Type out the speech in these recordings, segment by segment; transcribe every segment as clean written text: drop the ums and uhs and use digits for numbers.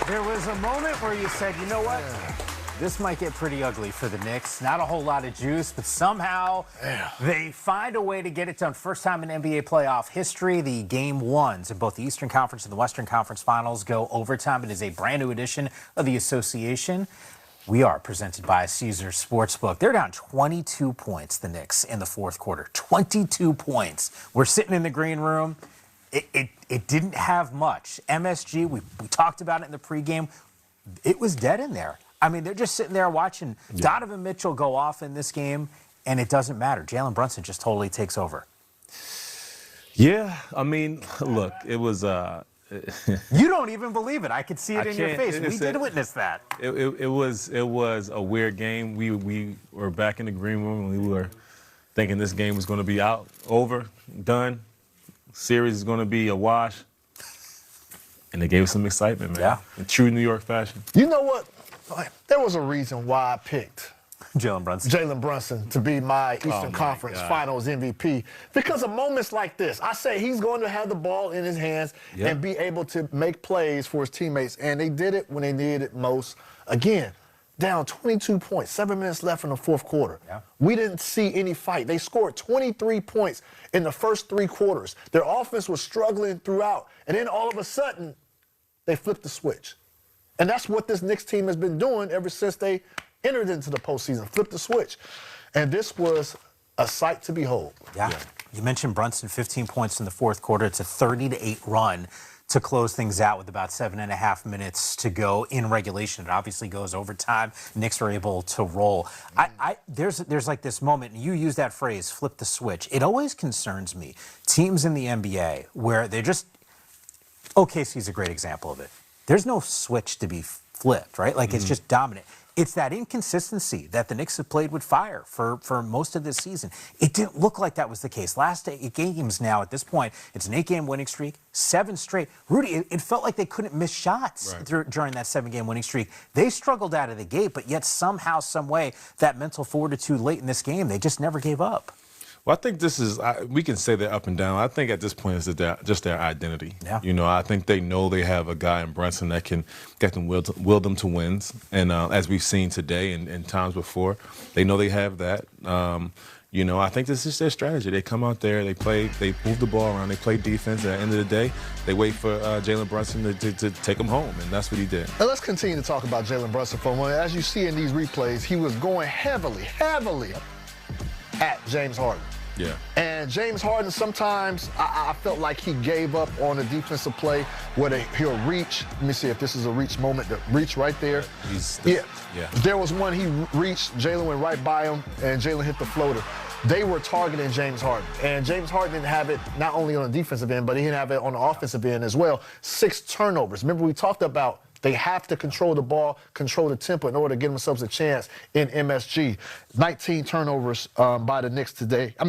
There was a moment where you said, you know what? This might get pretty ugly for the Knicks. Not a whole lot of juice, but somehow they find a way to get it done. First time in NBA playoff history, the game ones in both the Eastern Conference and the Western Conference Finals go overtime. It is a brand new edition of the association. We are presented by Caesars Sportsbook. They're down 22 points, the Knicks, in the fourth quarter. 22 points. We're sitting in the green room. It didn't have much. MSG, we talked about it in the pregame. It was dead in there. I mean, they're just sitting there watching Donovan Mitchell go off in this game, and it doesn't matter. Jalen Brunson just totally takes over. Yeah, I mean, look, it was... You don't even believe it. I could see it in your face. We did witness that. It was a weird game. We were back in the green room, and we were thinking this game was going to be over, done. Series is going to be a wash. And they gave us some excitement, man. Yeah. In true New York fashion. You know what? There was a reason why I picked Jalen Brunson to be my Eastern Conference Finals MVP. Because of moments like this, I say he's going to have the ball in his hands and be able to make plays for his teammates. And they did it when they needed it most. Again, down 22 points, 7 minutes left in the fourth quarter. Yeah. We didn't see any fight. They scored 23 points in the first 3 quarters. Their offense was struggling throughout. And then all of a sudden, they flipped the switch. And that's what this Knicks team has been doing ever since they entered into the postseason, flipped the switch. And this was a sight to behold. Yeah. You mentioned Brunson, 15 points in the fourth quarter. It's a 30-8 run to close things out with about 7.5 minutes to go in regulation. It obviously goes overtime. Knicks are able to roll. There's like this moment, and you use that phrase, flip the switch. It always concerns me. Teams in the NBA where they're just, OKC's a great example of it. There's no switch to be flipped, right? Like, it's just dominant. It's that inconsistency that the Knicks have played with fire for most of this season. It didn't look like that was the case. Last 8 games now, at this point, it's an 8-game winning streak, 7 straight. Rudy, it felt like they couldn't miss shots during that 7-game winning streak. They struggled out of the gate, but yet somehow, some way, that mental fortitude late in this game, they just never gave up. Well, I think this is, we can say they're up and down. I think at this point it's just their identity. Yeah. You know, I think they know they have a guy in Brunson that can will them to wins. And as we've seen today and times before, they know they have that. You know, I think this is their strategy. They come out there, they move the ball around, they play defense. At the end of the day, they wait for Jalen Brunson to take them home, and that's what he did. And let's continue to talk about Jalen Brunson for a moment. As you see in these replays, he was going heavily at James Harden. Yeah. And James Harden, sometimes I felt like he gave up on a defensive play where he'll reach. Let me see if this is a reach moment. The reach right there. There was one he reached. Jalen went right by him, and Jalen hit the floater. They were targeting James Harden. And James Harden didn't have it not only on the defensive end, but he didn't have it on the offensive end as well. 6 turnovers. Remember, we talked about they have to control the ball, control the tempo in order to give themselves a chance in MSG. 19 turnovers by the Knicks today. By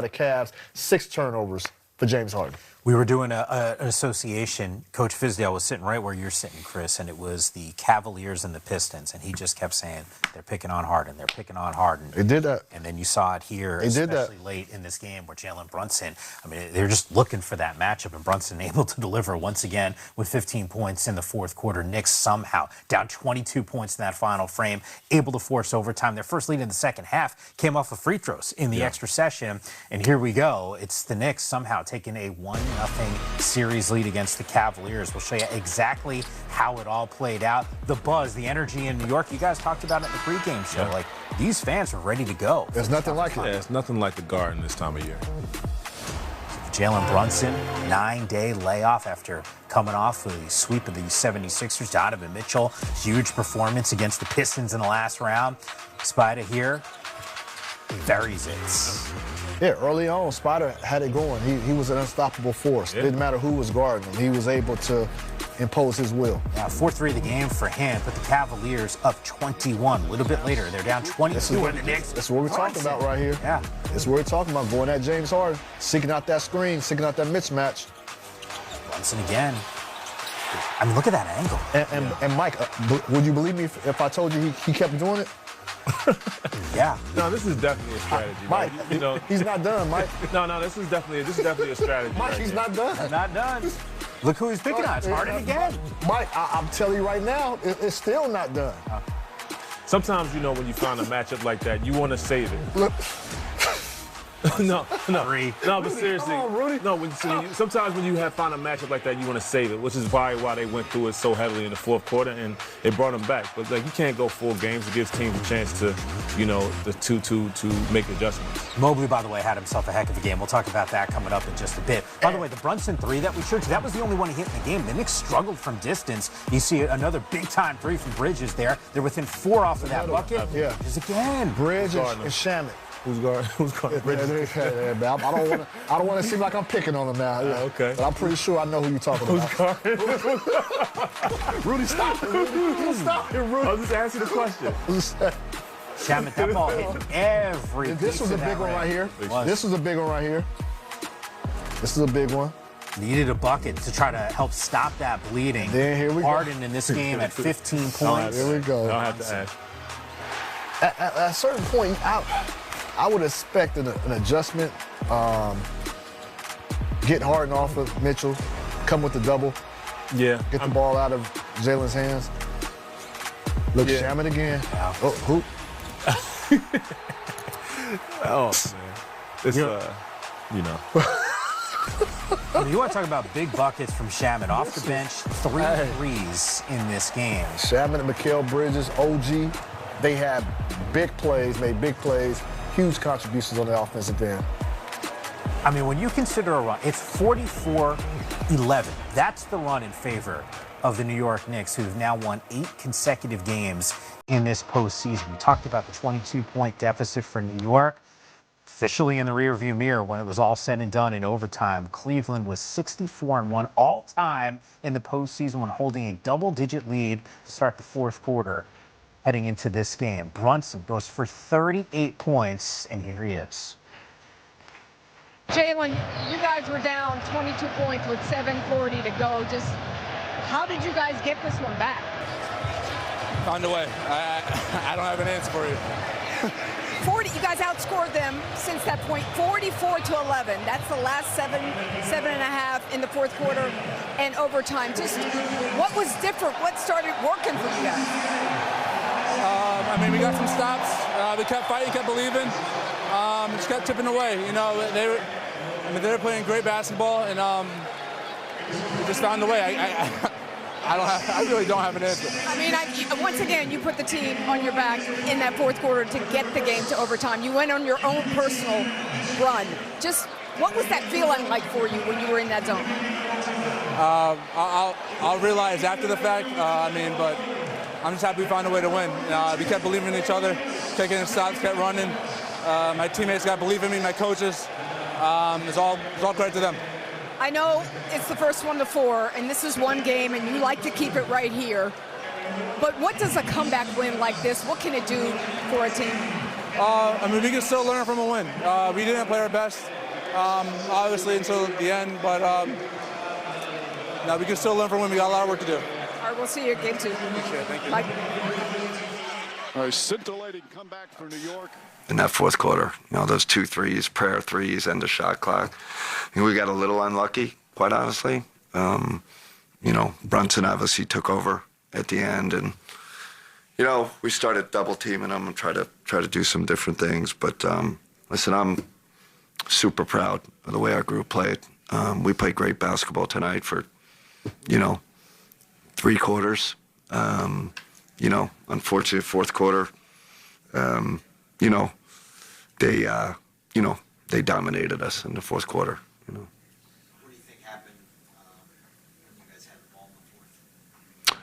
the Cavs. 6 turnovers for James Harden. We were doing an association. Coach Fizdale was sitting right where you're sitting, Chris, and it was the Cavaliers and the Pistons, and he just kept saying, they're picking on Harden, they're picking on Harden. They did that. And then you saw it here, especially late in this game where Jalen Brunson, I mean, they're just looking for that matchup, and Brunson able to deliver once again with 15 points in the fourth quarter. Knicks somehow down 22 points in that final frame, able to force overtime. Their first lead in the second half came off of free throws in the extra session, and here we go. It's the Knicks somehow taking a 1-0 series lead against the Cavaliers. We'll show you exactly how it all played out. The buzz, the energy in New York. You guys talked about it in the pregame show. Like, these fans are ready to go. There's nothing like it. Yeah, it's nothing like the Garden this time of year. Jalen Brunson, 9-day layoff after coming off a sweep of the 76ers. Donovan Mitchell, huge performance against the Pistons in the last round. Spider here buries it. Yeah, early on, Spider had it going. He was an unstoppable force. Didn't matter who was guarding him. He was able to impose his will. Yeah, 4-3 of the game for him, but the Cavaliers up 21. A little bit later, they're down 22 in the Knicks. That's what we're talking about right here. Yeah. That's what we're talking about, going at James Harden, seeking out that screen, seeking out that mismatch. Brunson again. I mean, look at that angle. And Mike, would you believe me if I told you he kept doing it? Yeah. No, this is definitely a strategy. Mike, you know, he's not done, Mike. No, this is definitely a strategy. Mike, he's not done. Not done. Look who he's picking on. It's Harden again. Mike, I'm telling you right now, it's still not done. Sometimes, when you find a matchup like that, you want to save it. Look. No, but seriously, Come on, Rudy. Sometimes when you find a matchup like that, you want to save it, which is why they went through it so heavily in the fourth quarter, and it brought them back. But you can't go full games. It gives teams a chance to, to make adjustments. Mobley, by the way, had himself a heck of a game. We'll talk about that coming up in just a bit. By the way, the Brunson three that we showed you, that was the only one he hit in the game. The Knicks struggled from distance. You see another big-time three from Bridges there. They're within 4 off of that bucket. Yeah. Bridges again. Bridges and Shamet. Who's guarding Bridges? I don't want to seem like I'm picking on him now. Yeah. Okay. But I'm pretty sure I know who you're talking about. Who's guarding? Rudy, stop it. Rudy. Stop it, Rudy. I was just asking the question. Shamet, that ball hit every This was a big one right here. This was a big one right here. This is a big one. Needed a bucket to try to help stop that bleeding. Then here we go. Harden in this game at 15 points. Here we go. I don't have to ask. At a certain point, I would expect an adjustment. Get Harden off of Mitchell, come with the double. Yeah. Get the ball out of Jalen's hands. Look, Shamet again. Yeah. Oh, who? Oh, man. It's, You want to talk about big buckets from Shamet off the bench, 3 threes in this game. Shamet and Mikal Bridges, OG, they had big plays, made big plays, huge contributions on the offensive end. I mean, when you consider a run, it's 44-11. That's the run in favor of the New York Knicks, who've now won 8 consecutive games in this postseason. We talked about the 22-point deficit for New York. Officially in the rearview mirror when it was all said and done in overtime. Cleveland was 64-1 all-time in the postseason when holding a double-digit lead to start the fourth quarter heading into this game. Brunson goes for 38 points, and here he is. Jalen, you guys were down 22 points with 7:40 to go. Just how did you guys get this one back? Found a way. I don't have an answer for you. 40, you guys outscored them since that point, 44-11. That's the last seven and a half in the fourth quarter and overtime. Just what was different? What started working for you guys? We got some stops. We kept fighting, kept believing. Just kept tipping away. They were playing great basketball, and we just found a way. I really don't have an answer. Once again, you put the team on your back in that fourth quarter to get the game to overtime. You went on your own personal run. Just what was that feeling like for you when you were in that zone? I'll realize after the fact. But I'm just happy we found a way to win. We kept believing in each other, kept getting stops, kept running. My teammates got to believe in me, my coaches. It's all credit to them. I know it's the first 1 to 4, and this is one game, and you like to keep it right here. But what does a comeback win like this, what can it do for a team? We can still learn from a win. We didn't play our best, obviously, until the end, but we can still learn from a win. We got a lot of work to do. All right, we'll see you at game 2. Appreciate it. Thank you. Bye. A scintillating comeback for New York. In that fourth quarter, those 2 threes, prayer threes, end of shot clock. We got a little unlucky, quite honestly. Brunson obviously took over at the end, and we started double teaming them and try to do some different things. But listen, I'm super proud of the way our group played. We played great basketball tonight for 3 quarters. Unfortunately, fourth quarter. They dominated us in the fourth quarter. What do you think happened when you guys had the ball in the fourth?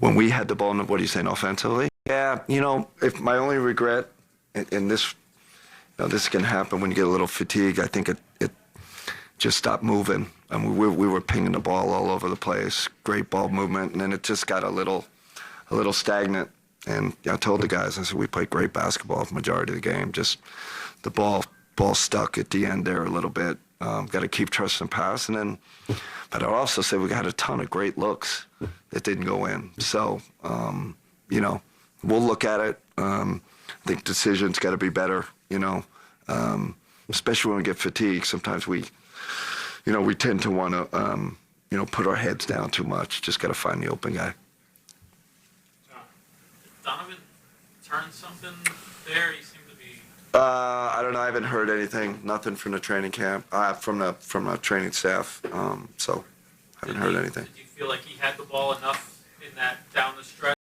When we had the ball, what are you saying, offensively? Yeah, if my only regret, and this, this can happen when you get a little fatigue. I think it just stopped moving. We were pinging the ball all over the place, great ball movement, and then it just got a little stagnant. And I told the guys, I said, we played great basketball the majority of the game. Just the ball stuck at the end there a little bit. Got to keep trusting pass. But I'll also say we got a ton of great looks that didn't go in. So, we'll look at it. I think decisions got to be better, especially when we get fatigued. Sometimes we tend to want to, put our heads down too much. Just got to find the open guy. Donovan turned something there. He seemed to be. I don't know. I haven't heard anything. Nothing from the training camp. From the training staff. So, haven't heard anything. Did you feel like he had the ball enough in that down the stretch?